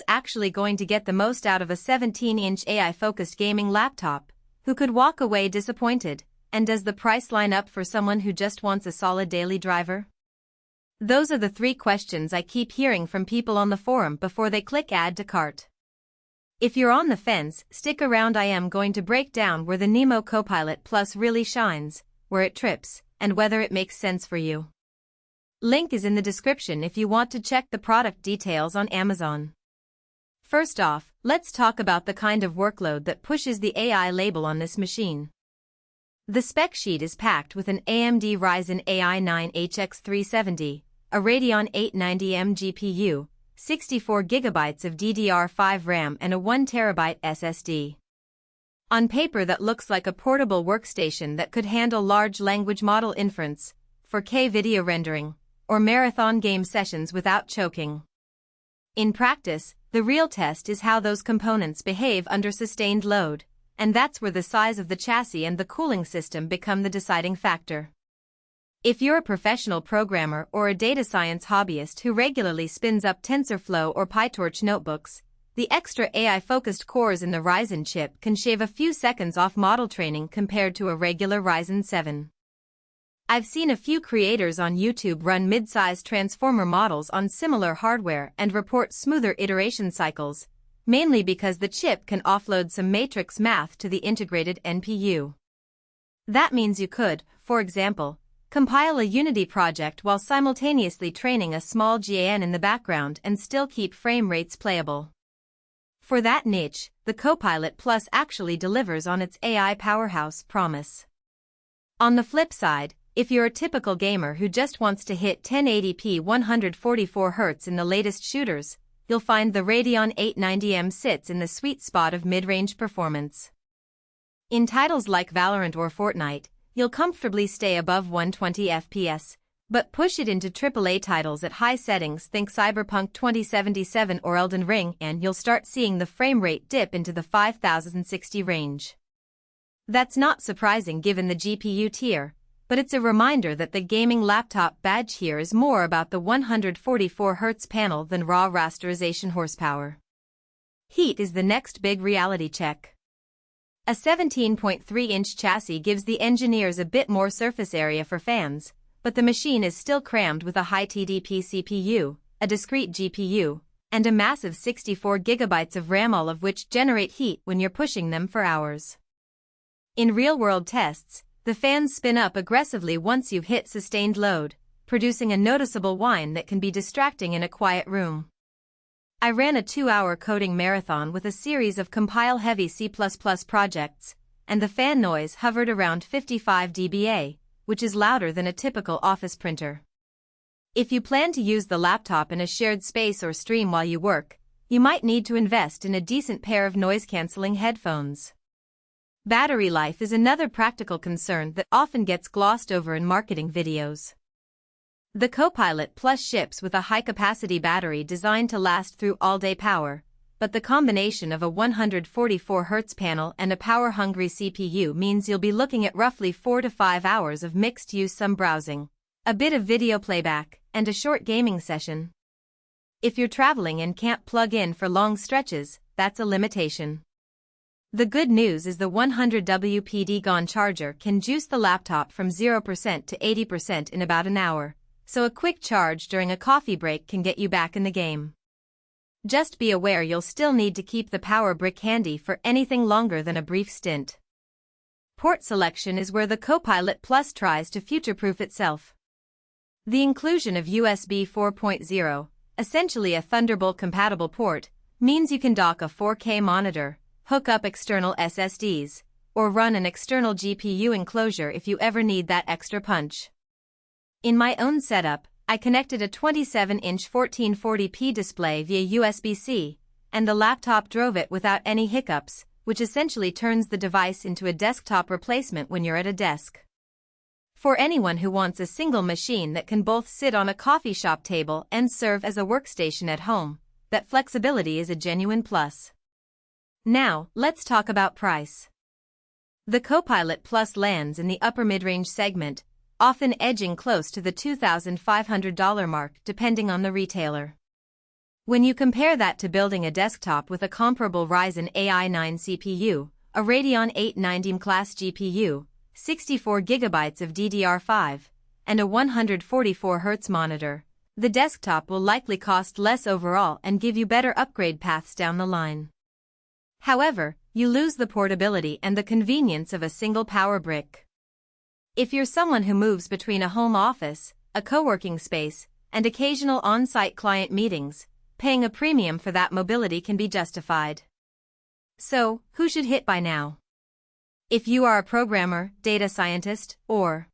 who's actually going to get the most out of a 17-inch AI-focused gaming laptop? Who could walk away disappointed? And does the price line up for someone who just wants a solid daily driver? Those are the 3 questions I keep hearing from people on the forum before they click add to cart. If you're on the fence, stick around. I am going to break down where the NIMO Copilot Plus really shines, where it trips, and whether it makes sense for you. Link is in the description if you want to check the product details on Amazon. First off, let's talk about the kind of workload that pushes the AI label on this machine. The spec sheet is packed with an AMD Ryzen AI 9 HX370, a Radeon 890M GPU, 64GB of DDR5 RAM and a 1TB SSD. On paper that looks like a portable workstation that could handle large language model inference, 4K video rendering, or marathon game sessions without choking. In practice, the real test is how those components behave under sustained load, and that's where the size of the chassis and the cooling system become the deciding factor. If you're a professional programmer or a data science hobbyist who regularly spins up TensorFlow or PyTorch notebooks, the extra AI-focused cores in the Ryzen chip can shave a few seconds off model training compared to a regular Ryzen 7. I've seen a few creators on YouTube run mid-sized transformer models on similar hardware and report smoother iteration cycles, mainly because the chip can offload some matrix math to the integrated NPU. That means you could, for example, compile a Unity project while simultaneously training a small GAN in the background and still keep frame rates playable. For that niche, the Copilot Plus actually delivers on its AI powerhouse promise. On the flip side, if you're a typical gamer who just wants to hit 1080p 144Hz in the latest shooters, you'll find the Radeon 890M sits in the sweet spot of mid-range performance. In titles like Valorant or Fortnite, you'll comfortably stay above 120 FPS, but push it into AAA titles at high settings, think Cyberpunk 2077 or Elden Ring, and you'll start seeing the frame rate dip into the 5060 range. That's not surprising given the GPU tier, but it's a reminder that the gaming laptop badge here is more about the 144Hz panel than raw rasterization horsepower. Heat is the next big reality check. A 17.3-inch chassis gives the engineers a bit more surface area for fans, but the machine is still crammed with a high TDP CPU, a discrete GPU, and a massive 64GB of RAM, all of which generate heat when you're pushing them for hours. In real-world tests, the fans spin up aggressively once you've hit sustained load, producing a noticeable whine that can be distracting in a quiet room. I ran a 2-hour coding marathon with a series of compile-heavy C++ projects, and the fan noise hovered around 55 dBA, which is louder than a typical office printer. If you plan to use the laptop in a shared space or stream while you work, you might need to invest in a decent pair of noise-canceling headphones. Battery life is another practical concern that often gets glossed over in marketing videos. The Copilot Plus ships with a high-capacity battery designed to last through all-day power, but the combination of a 144Hz panel and a power-hungry CPU means you'll be looking at roughly 4 to 5 hours of mixed-use, some browsing, a bit of video playback, and a short gaming session. If you're traveling and can't plug in for long stretches, that's a limitation. The good news is the 100W PD GAN charger can juice the laptop from 0% to 80% in about an hour, so a quick charge during a coffee break can get you back in the game. Just be aware you'll still need to keep the power brick handy for anything longer than a brief stint. Port selection is where the Copilot Plus tries to future-proof itself. The inclusion of USB 4.0, essentially a Thunderbolt-compatible port, means you can dock a 4K monitor, hook up external SSDs, or run an external GPU enclosure if you ever need that extra punch. In my own setup, I connected a 27-inch 1440p display via USB-C, and the laptop drove it without any hiccups, which essentially turns the device into a desktop replacement when you're at a desk. For anyone who wants a single machine that can both sit on a coffee shop table and serve as a workstation at home, that flexibility is a genuine plus. Now, let's talk about price. The Copilot Plus lands in the upper mid-range segment, often edging close to the $2,500 mark depending on the retailer. When you compare that to building a desktop with a comparable Ryzen AI 9 CPU, a Radeon 890 class GPU, 64GB of DDR5, and a 144Hz monitor, the desktop will likely cost less overall and give you better upgrade paths down the line. However, you lose the portability and the convenience of a single power brick. If you're someone who moves between a home office, a co-working space, and occasional on-site client meetings, paying a premium for that mobility can be justified. So, who should hit by now? If you are a programmer, data scientist, or